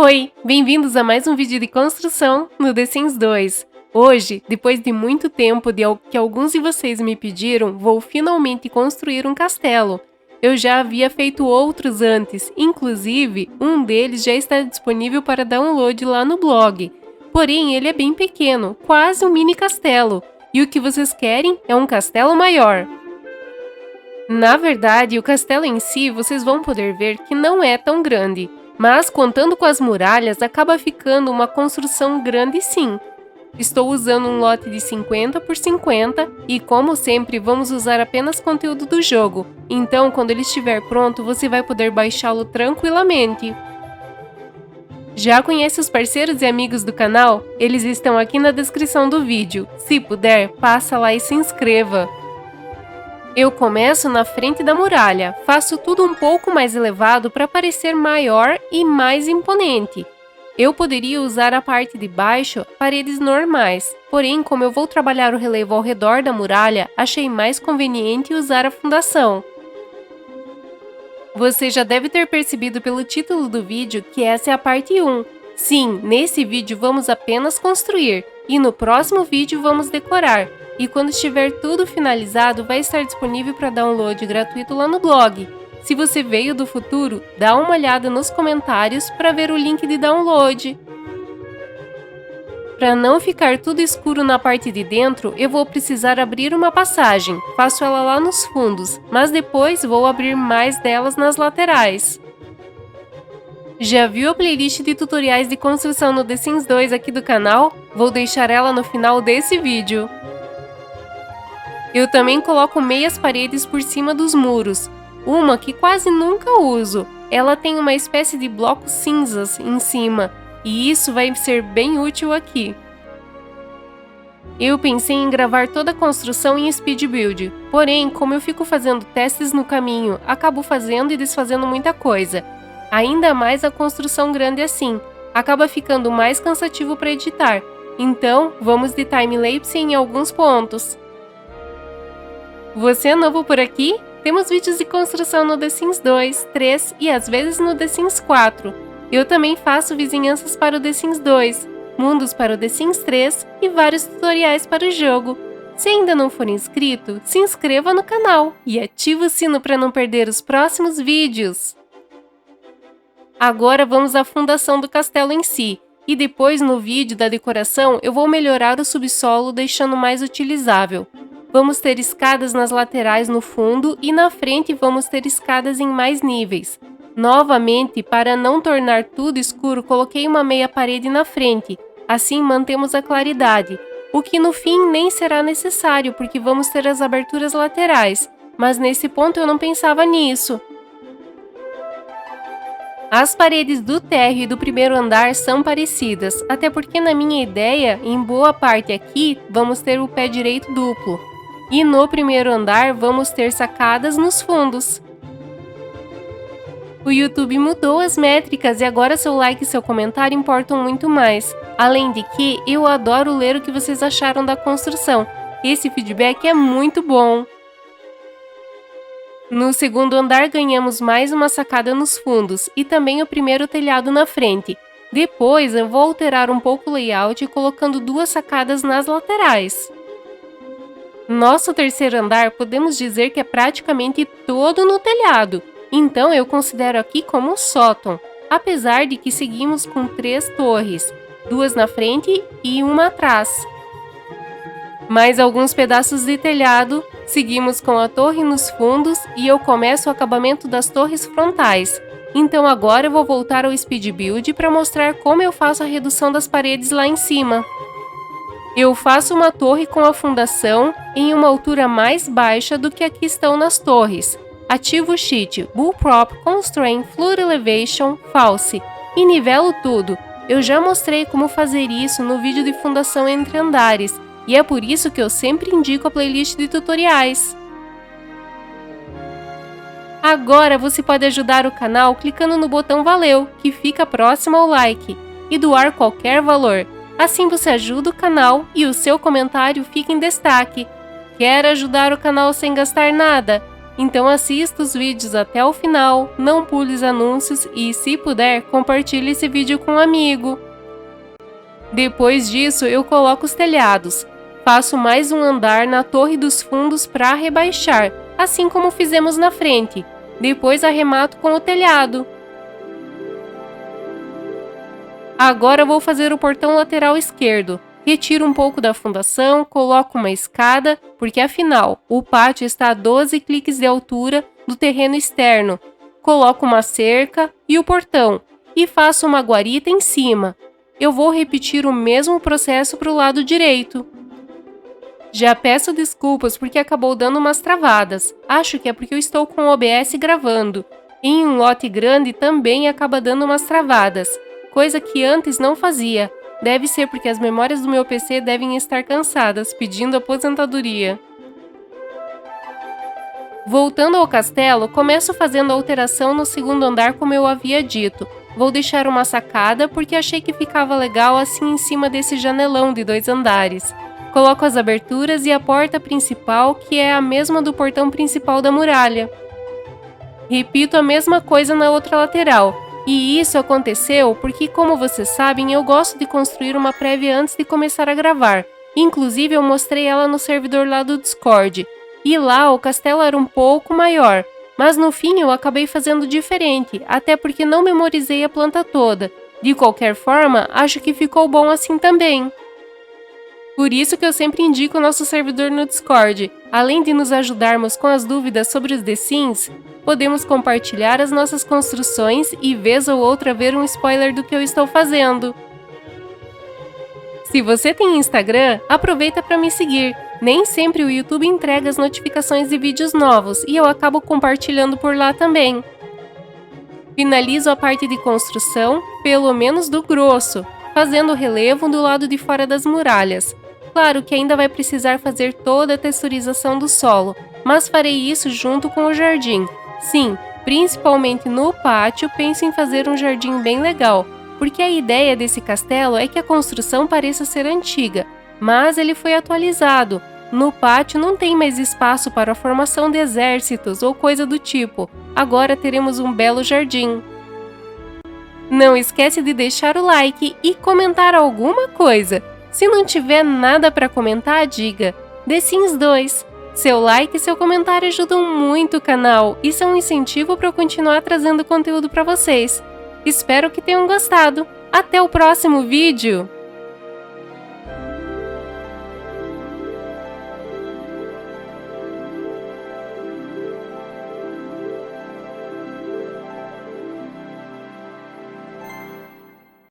Oi, bem-vindos a mais um vídeo de construção no The Sims 2. Hoje, depois de muito tempo que alguns de vocês me pediram, vou finalmente construir um castelo. Eu já havia feito outros antes, inclusive um deles já está disponível para download lá no blog. Porém, ele é bem pequeno, quase um mini castelo, e o que vocês querem é um castelo maior. Na verdade, o castelo em si vocês vão poder ver que não é tão grande. Mas, contando com as muralhas, acaba ficando uma construção grande sim. Estou usando um lote de 50 por 50 e, como sempre, vamos usar apenas conteúdo do jogo. Então, quando ele estiver pronto, você vai poder baixá-lo tranquilamente. Já conhece os parceiros e amigos do canal? Eles estão aqui na descrição do vídeo. Se puder, passa lá e se inscreva. Eu começo na frente da muralha, faço tudo um pouco mais elevado para parecer maior e mais imponente. Eu poderia usar a parte de baixo, paredes normais, porém, como eu vou trabalhar o relevo ao redor da muralha, achei mais conveniente usar a fundação. Você já deve ter percebido pelo título do vídeo que essa é a parte 1. Sim, nesse vídeo vamos apenas construir, e no próximo vídeo vamos decorar. E quando estiver tudo finalizado, vai estar disponível para download gratuito lá no blog. Se você veio do futuro, dá uma olhada nos comentários para ver o link de download. Para não ficar tudo escuro na parte de dentro, eu vou precisar abrir uma passagem. Faço ela lá nos fundos, mas depois vou abrir mais delas nas laterais. Já viu a playlist de tutoriais de construção no The Sims 2 aqui do canal? Vou deixar ela no final desse vídeo. Eu também coloco meias paredes por cima dos muros. Uma que quase nunca uso. Ela tem uma espécie de blocos cinzas em cima, e isso vai ser bem útil aqui. Eu pensei em gravar toda a construção em Speed Build, porém, como eu fico fazendo testes no caminho, acabo fazendo e desfazendo muita coisa. Ainda mais a construção grande assim, acaba ficando mais cansativo para editar. Então, vamos de time-lapse em alguns pontos. Você é novo por aqui? Temos vídeos de construção no The Sims 2, 3 e às vezes no The Sims 4. Eu também faço vizinhanças para o The Sims 2, mundos para o The Sims 3 e vários tutoriais para o jogo. Se ainda não for inscrito, se inscreva no canal e ative o sino para não perder os próximos vídeos. Agora vamos à fundação do castelo em si, e depois no vídeo da decoração eu vou melhorar o subsolo deixando mais utilizável. Vamos ter escadas nas laterais no fundo e na frente vamos ter escadas em mais níveis. Novamente, para não tornar tudo escuro, coloquei uma meia parede na frente. Assim mantemos a claridade, o que no fim nem será necessário porque vamos ter as aberturas laterais. Mas nesse ponto eu não pensava nisso. As paredes do térreo e do primeiro andar são parecidas, até porque na minha ideia, em boa parte aqui, vamos ter o pé direito duplo. E no primeiro andar vamos ter sacadas nos fundos. O YouTube mudou as métricas e agora seu like e seu comentário importam muito mais. Além de que, eu adoro ler o que vocês acharam da construção. Esse feedback é muito bom. No segundo andar ganhamos mais uma sacada nos fundos e também o primeiro telhado na frente. Depois eu vou alterar um pouco o layout colocando duas sacadas nas laterais. Nosso terceiro andar podemos dizer que é praticamente todo no telhado, então eu considero aqui como um sótão, apesar de que seguimos com 3 torres, 2 na frente e uma atrás. Mais alguns pedaços de telhado, seguimos com a torre nos fundos e eu começo o acabamento das torres frontais. Então agora eu vou voltar ao Speed Build para mostrar como eu faço a redução das paredes lá em cima. Eu faço uma torre com a fundação em uma altura mais baixa do que aqui estão nas torres. Ativo o cheat Bullprop Constraint Floor Elevation False e nivelo tudo. Eu já mostrei como fazer isso no vídeo de fundação entre andares, e é por isso que eu sempre indico a playlist de tutoriais. Agora você pode ajudar o canal clicando no botão Valeu, que fica próximo ao like, e doar qualquer valor. Assim você ajuda o canal e o seu comentário fica em destaque. Quer ajudar o canal sem gastar nada? Então assista os vídeos até o final, não pule os anúncios e, se puder, compartilhe esse vídeo com um amigo. Depois disso, eu coloco os telhados. Faço mais um andar na torre dos fundos para rebaixar, assim como fizemos na frente. Depois arremato com o telhado. Agora vou fazer o portão lateral esquerdo. Retiro um pouco da fundação, coloco uma escada, porque afinal, o pátio está a 12 cliques de altura do terreno externo. Coloco uma cerca e o portão, e faço uma guarita em cima. Eu vou repetir o mesmo processo para o lado direito. Já peço desculpas porque acabou dando umas travadas. Acho que é porque eu estou com o OBS gravando. Em um lote grande também acaba dando umas travadas, coisa que antes não fazia. Deve ser porque as memórias do meu PC devem estar cansadas, pedindo aposentadoria. Voltando ao castelo, começo fazendo a alteração no segundo andar como eu havia dito. Vou deixar uma sacada porque achei que ficava legal assim em cima desse janelão de 2 andares. Coloco as aberturas e a porta principal, que é a mesma do portão principal da muralha. Repito a mesma coisa na outra lateral. E isso aconteceu porque, como vocês sabem, eu gosto de construir uma prévia antes de começar a gravar. Inclusive, eu mostrei ela no servidor lá do Discord. E lá o castelo era um pouco maior, mas no fim eu acabei fazendo diferente, até porque não memorizei a planta toda. De qualquer forma, acho que ficou bom assim também. Por isso que eu sempre indico o nosso servidor no Discord. Além de nos ajudarmos com as dúvidas sobre os The Sims, podemos compartilhar as nossas construções e vez ou outra ver um spoiler do que eu estou fazendo. Se você tem Instagram, aproveita para me seguir. Nem sempre o YouTube entrega as notificações de vídeos novos e eu acabo compartilhando por lá também. Finalizo a parte de construção, pelo menos do grosso, fazendo o relevo do lado de fora das muralhas. Claro que ainda vai precisar fazer toda a texturização do solo, mas farei isso junto com o jardim. Sim, principalmente no pátio, penso em fazer um jardim bem legal, porque a ideia desse castelo é que a construção pareça ser antiga, mas ele foi atualizado. No pátio não tem mais espaço para a formação de exércitos ou coisa do tipo. Agora teremos um belo jardim. Não esquece de deixar o like e comentar alguma coisa. Se não tiver nada para comentar, diga The Sims 2. Seu like e seu comentário ajudam muito o canal e são um incentivo para eu continuar trazendo conteúdo para vocês. Espero que tenham gostado. Até o próximo vídeo!